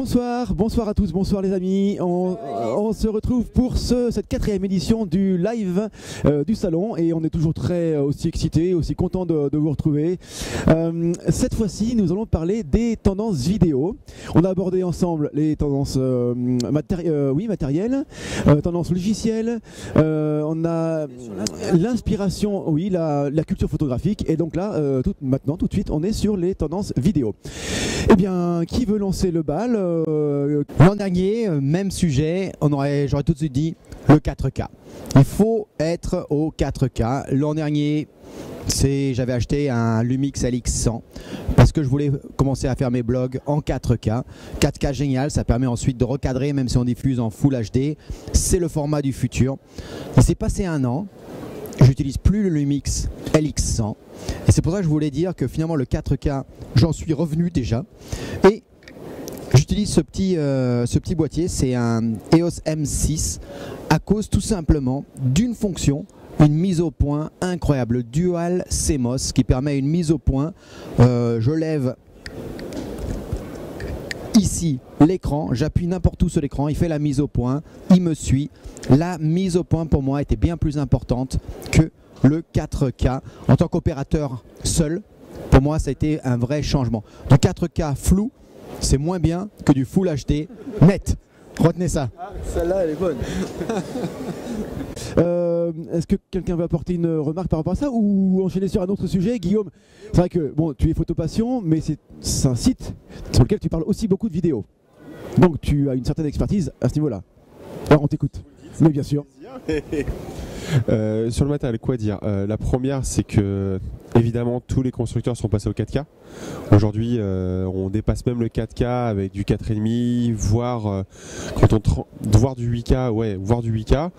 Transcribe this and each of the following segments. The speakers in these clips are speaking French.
Bonsoir à tous, bonsoir les amis. On se retrouve pour cette 4e édition du live du salon et on est toujours aussi excités, aussi contents de vous retrouver. Cette fois-ci, nous allons parler des tendances vidéo. On a abordé ensemble les tendances matérielles, tendances logicielles. On a l'inspiration, oui, la culture photographique. Et donc là, maintenant, tout de suite, on est sur les tendances vidéo. Eh bien, qui veut lancer le bal? L'an dernier, même sujet, j'aurais tout de suite dit le 4K. Il faut être au 4K. L'an dernier, j'avais acheté un Lumix LX100 parce que je voulais commencer à faire mes blogs en 4K. 4K génial, ça permet ensuite de recadrer même si on diffuse en Full HD. C'est le format du futur. Il s'est passé un an. J'utilise plus le Lumix LX100 et c'est pour ça que je voulais dire que finalement le 4K, j'en suis revenu déjà. Et j'utilise ce petit boîtier, c'est un EOS M6 à cause tout simplement d'une fonction, une mise au point incroyable, Dual CMOS qui permet une mise au point. Je lève ici l'écran, j'appuie n'importe où sur l'écran, il fait la mise au point, il me suit. La mise au point pour moi était bien plus importante que le 4K. En tant qu'opérateur seul, pour moi ça a été un vrai changement. Du 4K flou, c'est moins bien que du Full HD net. Retenez ça. Ah, celle-là, elle est bonne. Est-ce que quelqu'un veut apporter une remarque par rapport à ça ou enchaîner sur un autre sujet? Guillaume, c'est vrai que bon, tu es photopassion, mais c'est un site sur lequel tu parles aussi beaucoup de vidéos. Donc tu as une certaine expertise à ce niveau-là. Alors on t'écoute. Mais bien sûr. Sur le matériel, quoi dire? La première, c'est que évidemment tous les constructeurs sont passés au 4K. Aujourd'hui, on dépasse même le 4K avec du 4,5, voire voire du 8K, ouais, voire du 8K.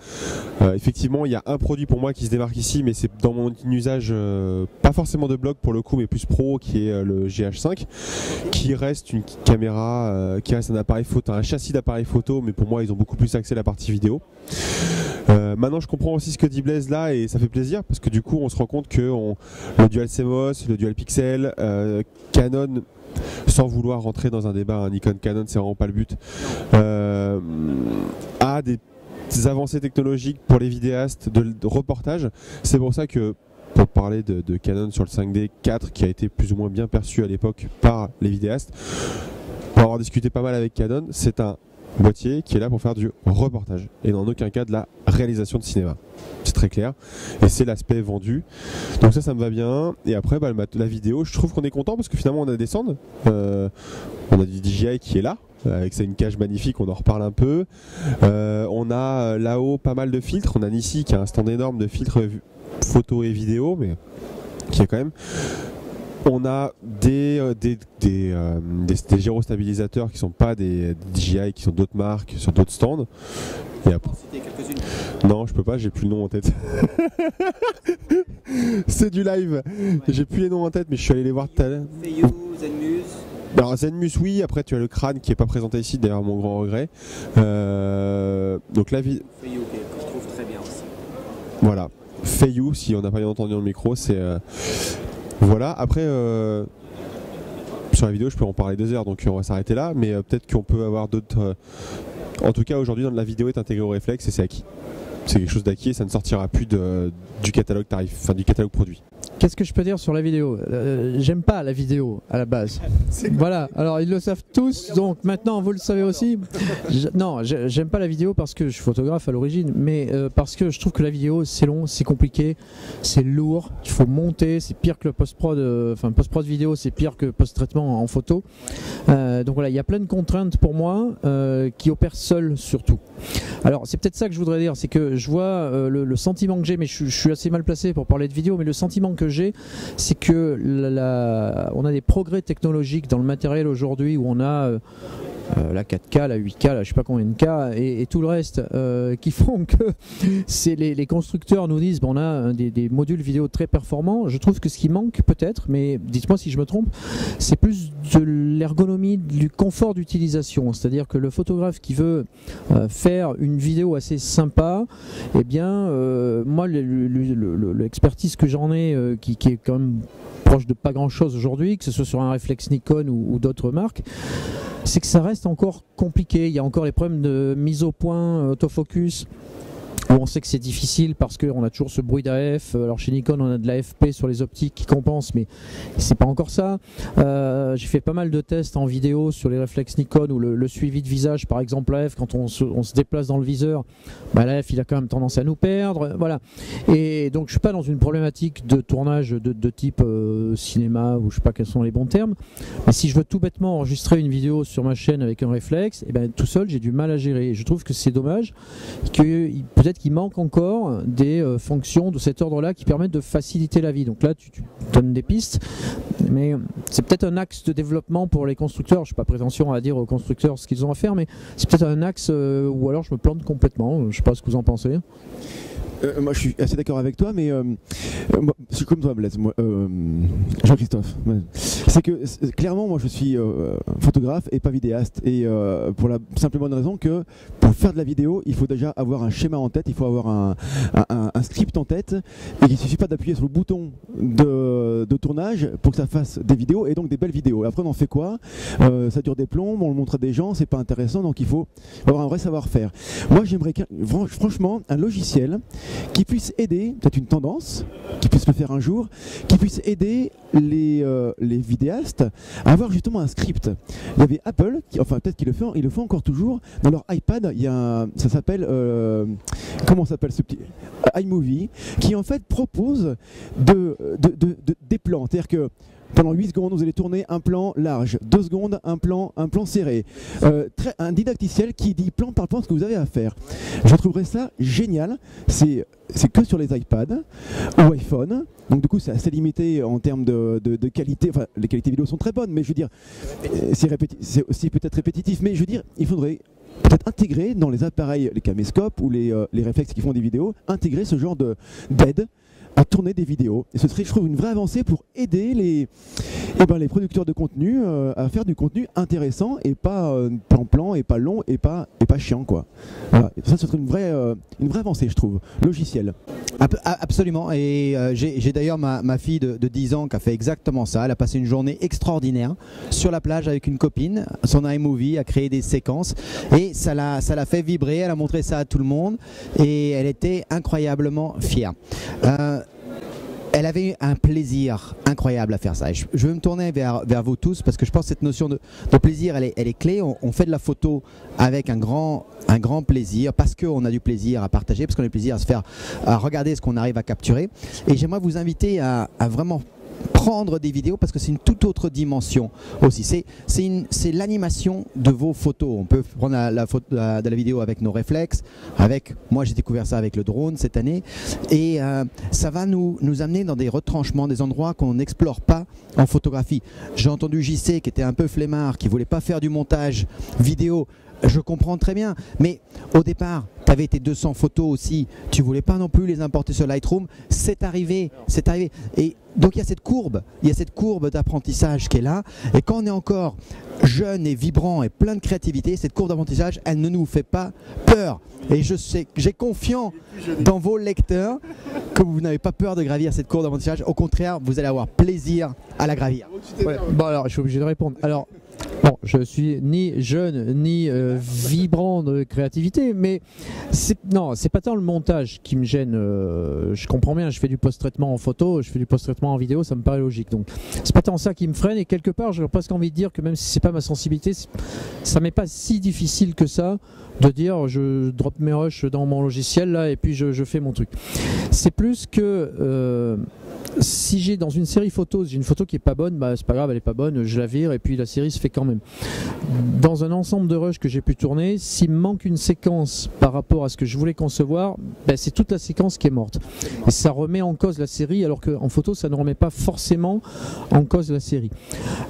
Effectivement, il y a un produit pour moi qui se démarque ici, mais c'est dans mon usage, pas forcément de blog pour le coup, mais plus pro, qui est le GH5, qui reste une caméra, qui reste un appareil photo, un châssis d'appareil photo, mais pour moi, ils ont beaucoup plus axé la partie vidéo. Maintenant je comprends aussi ce que dit Blaise là et ça fait plaisir parce que du coup on se rend compte que le Dual CMOS, le Dual Pixel, Canon, sans vouloir rentrer dans un débat, un Nikon Canon c'est vraiment pas le but, a des avancées technologiques pour les vidéastes de reportage. C'est pour ça que pour parler de Canon sur le 5D 4 qui a été plus ou moins bien perçu à l'époque par les vidéastes, pour avoir discuté pas mal avec Canon, c'est un boîtier qui est là pour faire du reportage et dans aucun cas de la réalisation de cinéma. C'est très clair et c'est l'aspect vendu. Donc ça me va bien. Et après la vidéo, je trouve qu'on est content parce que finalement on a des sondes. On a du DJI qui est là avec une cage magnifique, on en reparle un peu. On a là-haut pas mal de filtres. On a Nissi qui a un stand énorme de filtres photo et vidéo, mais qui est quand même... On a des gyrostabilisateurs qui sont pas des DJI, qui sont d'autres marques, sur d'autres stands. Et après... Non, je peux pas, j'ai plus le nom en tête. C'est du live. Ouais. J'ai plus les noms en tête, mais je suis allé les voir tout à l'heure. Feiyou, Zenmuse. Alors Zenmuse, oui. Après, tu as le crâne qui est pas présenté ici, d'ailleurs mon grand regret. Donc la vie. Feiyou, que je trouve très bien aussi. Voilà. Feiyou, si on n'a pas bien entendu dans le micro, c'est. Voilà, après sur la vidéo je peux en parler 2 heures donc on va s'arrêter là, mais peut-être qu'on peut avoir d'autres... En tout cas aujourd'hui la vidéo est intégrée au réflexe et c'est acquis. C'est quelque chose d'acquis et ça ne sortira plus du catalogue tarif, enfin du catalogue produit. Qu'est-ce que je peux dire sur la vidéo? J'aime pas la vidéo à la base. Voilà, alors ils le savent tous, donc maintenant vous le savez aussi. Non, j'aime pas la vidéo parce que je suis photographe à l'origine, mais parce que je trouve que la vidéo c'est long, c'est compliqué, c'est lourd, il faut monter, c'est pire que le post-prod, enfin post-prod vidéo c'est pire que post-traitement en photo. Donc voilà, il y a plein de contraintes pour moi qui opèrent seul surtout. Alors c'est peut-être ça que je voudrais dire, c'est que je vois le sentiment que j'ai, mais je suis assez mal placé pour parler de vidéo, mais le sentiment que j'ai, c'est que on a des progrès technologiques dans le matériel aujourd'hui où on a la 4K, la 8K, la je sais pas combien de K et tout le reste qui font que les constructeurs nous disent bon, on a des modules vidéo très performants. Je trouve que ce qui manque peut-être, mais dites-moi si je me trompe, c'est plus de l'ergonomie, du confort d'utilisation. C'est-à-dire que le photographe qui veut faire une vidéo assez sympa, eh bien moi l'expertise que j'en ai qui est quand même proche de pas grand chose aujourd'hui, que ce soit sur un réflexe Nikon ou d'autres marques, c'est que ça reste encore compliqué. Il y a encore les problèmes de mise au point, autofocus, où on sait que c'est difficile parce qu'on a toujours ce bruit d'AF. Alors chez Nikon on a de l'AFP sur les optiques qui compense, mais c'est pas encore ça. J'ai fait pas mal de tests en vidéo sur les réflexes Nikon où le suivi de visage, par exemple l'AF, quand on se déplace dans le viseur, bah, l'AF il a quand même tendance à nous perdre, voilà. Et donc je suis pas dans une problématique de tournage de type cinéma, ou je sais pas quels sont les bons termes, mais si je veux tout bêtement enregistrer une vidéo sur ma chaîne avec un réflexe, et ben tout seul j'ai du mal à gérer. Et je trouve que c'est dommage, que peut-être qu'il manque encore des fonctions de cet ordre-là qui permettent de faciliter la vie. Donc là, tu donnes des pistes, mais c'est peut-être un axe de développement pour les constructeurs. Je n'ai pas prétention à dire aux constructeurs ce qu'ils ont à faire, mais c'est peut-être un axe où alors je me plante complètement. Je ne sais pas ce que vous en pensez. Moi je suis assez d'accord avec toi, mais moi, je suis comme toi Blaise, Jean-Christophe. Ouais. C'est que clairement moi je suis photographe et pas vidéaste, et pour la simple bonne raison que pour faire de la vidéo il faut déjà avoir un schéma en tête, il faut avoir un script en tête, et il ne suffit pas d'appuyer sur le bouton de tournage pour que ça fasse des vidéos, et donc des belles vidéos. Et après on en fait quoi? Ça dure des plombes, on le montre à des gens, c'est pas intéressant, donc il faut avoir un vrai savoir-faire. Moi j'aimerais franchement un logiciel qui puisse aider, peut-être une tendance, qui puisse le faire un jour, qui puisse aider les vidéastes à avoir justement un script. Il y avait Apple, enfin peut-être qu'ils le font encore toujours, dans leur iPad, ça s'appelle, comment s'appelle ce petit iMovie, qui en fait propose des plans, c'est-à-dire que pendant 8 secondes, vous allez tourner un plan large, 2 secondes, un plan serré. Un didacticiel qui dit plan par plan ce que vous avez à faire. Je trouverais ça génial. C'est que sur les iPads ou iPhone. Donc du coup, c'est assez limité en termes de qualité. Enfin, les qualités vidéo sont très bonnes, mais je veux dire, c'est aussi peut-être répétitif. Mais je veux dire, il faudrait peut-être intégrer dans les appareils, les caméscopes ou les réflexes qui font des vidéos, intégrer ce genre d'aide à tourner des vidéos. Et ce serait, je trouve, une vraie avancée pour aider les producteurs de contenu à faire du contenu intéressant et pas plan et pas long et pas chiant, quoi. Voilà. Et ça, ce serait une vraie avancée, je trouve, logiciel. Absolument, et j'ai d'ailleurs ma fille de 10 ans qui a fait exactement ça. Elle a passé une journée extraordinaire sur la plage avec une copine, son iMovie a créé des séquences et ça l'a fait vibrer, elle a montré ça à tout le monde et elle était incroyablement fière. Elle avait un plaisir incroyable à faire ça. Je veux me tourner vers vous tous parce que je pense que cette notion de plaisir, elle est clé. On fait de la photo avec un grand plaisir parce qu'on a du plaisir à partager, parce qu'on a du plaisir à regarder ce qu'on arrive à capturer. Et j'aimerais vous inviter à vraiment prendre des vidéos parce que c'est une toute autre dimension aussi. C'est l'animation de vos photos. On peut prendre de la vidéo avec nos réflexes, moi j'ai découvert ça avec le drone cette année, et ça va nous amener dans des retranchements, des endroits qu'on n'explore pas en photographie. J'ai entendu JC qui était un peu flemmard, qui voulait pas faire du montage vidéo. Je comprends très bien, mais au départ, tu avais tes 200 photos aussi, tu voulais pas non plus les importer sur Lightroom, c'est arrivé. Et donc il y a cette courbe d'apprentissage qui est là, et quand on est encore jeune et vibrant et plein de créativité, cette courbe d'apprentissage, elle ne nous fait pas peur. Et j'ai confiance dans vos lecteurs que vous n'avez pas peur de gravir cette courbe d'apprentissage, au contraire, vous allez avoir plaisir à la gravir. Ouais. Bon alors, je suis obligé de répondre. Alors, bon, je suis ni jeune ni vibrant de créativité, mais c'est pas tant le montage qui me gêne. Je comprends bien, je fais du post-traitement en photo, je fais du post-traitement en vidéo, ça me paraît logique. Donc c'est pas tant ça qui me freine, et quelque part j'aurais presque envie de dire que même si c'est pas ma sensibilité, ça m'est pas si difficile que ça de dire je drop mes rushs dans mon logiciel là et puis je fais mon truc. C'est plus que si j'ai dans une série photo, j'ai une photo qui est pas bonne, bah c'est pas grave, elle est pas bonne, je la vire et puis la série se fait quand même. Dans un ensemble de rushs que j'ai pu tourner, s'il me manque une séquence par rapport à ce que je voulais concevoir, bah c'est toute la séquence qui est morte. Et ça remet en cause la série, alors qu'en photo ça ne remet pas forcément en cause la série.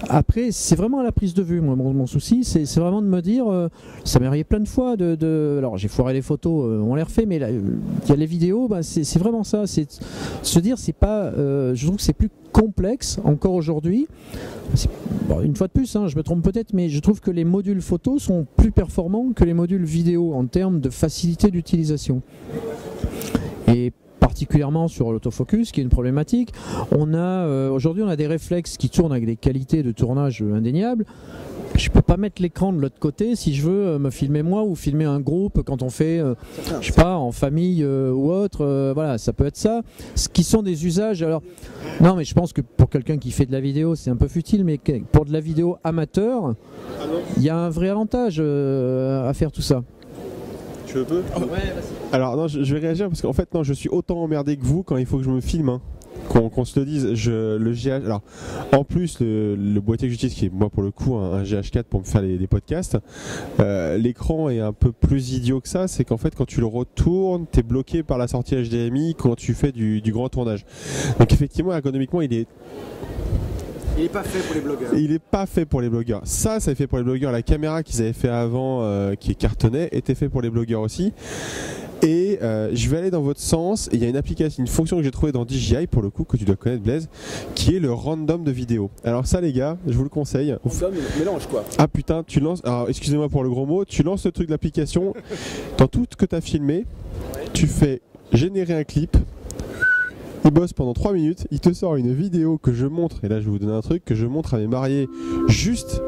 Après, c'est vraiment à la prise de vue, moi, mon souci, c'est vraiment de me dire, ça m'est arrivé plein de fois alors j'ai foiré les photos, on les refait, mais il y a les vidéos, bah, c'est vraiment ça, c'est se dire, c'est pas, je trouve que c'est plus complexe encore aujourd'hui. Bon, une fois de plus, je me trompe peut-être, mais je trouve que les modules photos sont plus performants que les modules vidéo en termes de facilité d'utilisation. Et particulièrement sur l'autofocus, qui est une problématique. Aujourd'hui, on a des réflexes qui tournent avec des qualités de tournage indéniables. je peux pas mettre l'écran de l'autre côté si je veux me filmer moi ou filmer un groupe quand on fait, je sais pas, en famille ou autre. Voilà, ça peut être ça. Ce qui sont des usages. Alors, non, mais je pense que pour quelqu'un qui fait de la vidéo, c'est un peu futile, mais pour de la vidéo amateur, il y a un vrai avantage à faire tout ça. Tu veux peu ? Alors non, je vais réagir parce qu'en fait non, je suis autant emmerdé que vous quand il faut que je me filme. Hein. Qu'on se le dise, le GH. Alors, en plus, le boîtier que j'utilise, qui est moi pour le coup un GH4 pour me faire des podcasts, l'écran est un peu plus idiot que ça. C'est qu'en fait, quand tu le retournes, t'es bloqué par la sortie HDMI quand tu fais du grand tournage. Donc, effectivement, ergonomiquement, il est pas fait pour les blogueurs. Il n'est pas fait pour les blogueurs. Ça est fait pour les blogueurs. La caméra qu'ils avaient fait avant, qui cartonnait, était fait pour les blogueurs aussi. Et je vais aller dans votre sens. Il y a une application, une fonction que j'ai trouvée dans DJI pour le coup, que tu dois connaître Blaise, qui est le random de vidéo. Alors ça les gars, je vous le conseille. Random, mélange quoi. Ah putain, tu lances. Alors excusez-moi pour le gros mot, tu lances le truc de l'application. Dans tout ce que tu as filmé, tu fais générer un clip. Il bosse pendant 3 minutes, il te sort une vidéo que je montre, et là je vais vous donner un truc, que je montre à mes mariés juste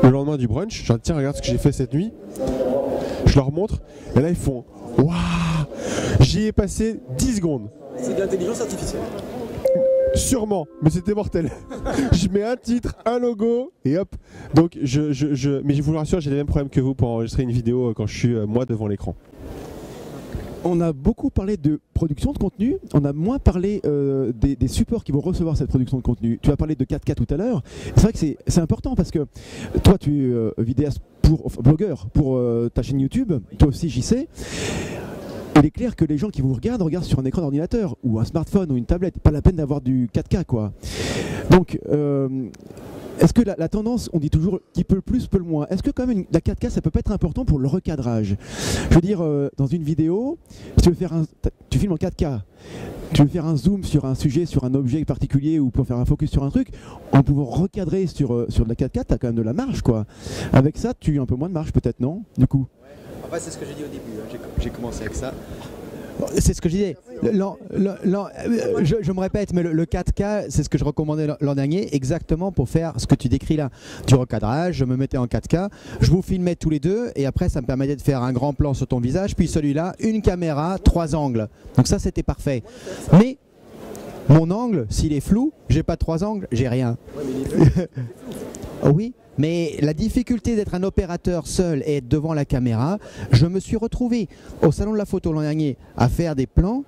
le lendemain du brunch. Genre tiens, regarde ce que j'ai fait cette nuit. Je leur montre, et là ils font waouh, j'y ai passé 10 secondes. C'est de l'intelligence artificielle. Sûrement, mais c'était mortel. Je mets un titre, un logo, et hop. Donc mais je vous le rassure, j'ai les mêmes problèmes que vous pour enregistrer une vidéo quand je suis moi devant l'écran. On a beaucoup parlé de production de contenu, on a moins parlé des supports qui vont recevoir cette production de contenu. Tu as parlé de 4K tout à l'heure. C'est vrai que c'est important parce que toi tu es vidéaste blogueur pour ta chaîne YouTube, toi aussi JC. Il est clair que les gens qui vous regardent sur un écran d'ordinateur ou un smartphone ou une tablette. Pas la peine d'avoir du 4K quoi. Donc est-ce que la tendance, on dit toujours qui peut le plus, peut le moins. Est-ce que quand même la 4K, ça peut pas être important pour le recadrage? Je veux dire, dans une vidéo, si tu veux faire tu filmes en 4K, tu veux faire un zoom sur un sujet, sur un objet particulier ou pour faire un focus sur un truc, en pouvant recadrer sur de la 4K, tu as quand même de la marge quoi. Avec ça, tu as un peu moins de marge peut-être, non? Du coup. Enfin, c'est ce que j'ai dit au début, hein. J'ai commencé avec ça. C'est ce que je disais. Je me répète, mais le 4K, c'est ce que je recommandais l'an dernier, exactement pour faire ce que tu décris là. Du recadrage, je me mettais en 4K, je vous filmais tous les deux, et après ça me permettait de faire un grand plan sur ton visage, puis celui-là, une caméra, 3 angles. Donc ça, c'était parfait. Mais mon angle, s'il est flou, j'ai pas 3 angles, j'ai rien. Oui, mais la difficulté d'être un opérateur seul et être devant la caméra, je me suis retrouvé au salon de la photo l'an dernier à faire des plans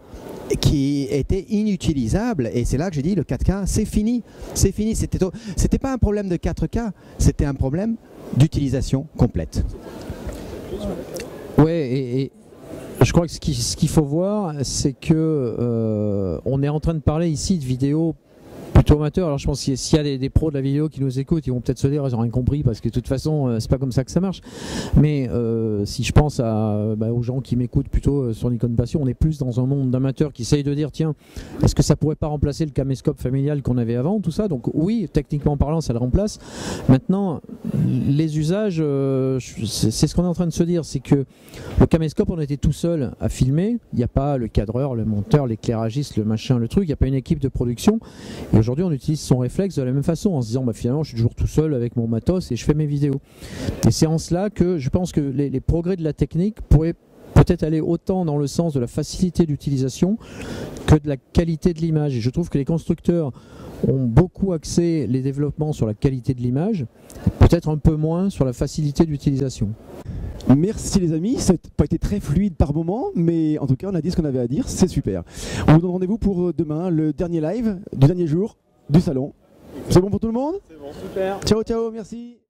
qui étaient inutilisables, et c'est là que j'ai dit le 4K c'est fini, c'est fini. C'était pas un problème de 4K, c'était un problème d'utilisation complète. Ouais, et je crois que ce qu'il faut voir, c'est que on est en train de parler ici de vidéos plutôt amateur. Alors je pense que s'il y a des pros de la vidéo qui nous écoutent, ils vont peut-être se dire ils n'ont rien compris parce que de toute façon c'est pas comme ça que ça marche. Mais si je pense aux gens qui m'écoutent plutôt sur Nikon Passion, on est plus dans un monde d'amateurs qui essayent de dire tiens, est-ce que ça pourrait pas remplacer le caméscope familial qu'on avait avant, tout ça. Donc oui, techniquement parlant ça le remplace. Maintenant les usages, c'est ce qu'on est en train de se dire, c'est que le caméscope on était tout seul à filmer, il n'y a pas le cadreur, le monteur, l'éclairagiste, le machin, le truc, il n'y a pas une équipe de production. Et aujourd'hui, on utilise son réflexe de la même façon, en se disant finalement, je suis toujours tout seul avec mon matos et je fais mes vidéos. Et c'est en cela que je pense que les progrès de la technique pourraient peut-être aller autant dans le sens de la facilité d'utilisation que de la qualité de l'image. Et je trouve que les constructeurs ont beaucoup axé les développements sur la qualité de l'image, peut-être un peu moins sur la facilité d'utilisation. Merci les amis, ça n'a pas été très fluide par moment, mais en tout cas on a dit ce qu'on avait à dire, c'est super. On vous donne rendez-vous pour demain, le dernier live du dernier jour du salon. C'est bon pour tout le monde? C'est bon, super. Ciao, ciao, merci.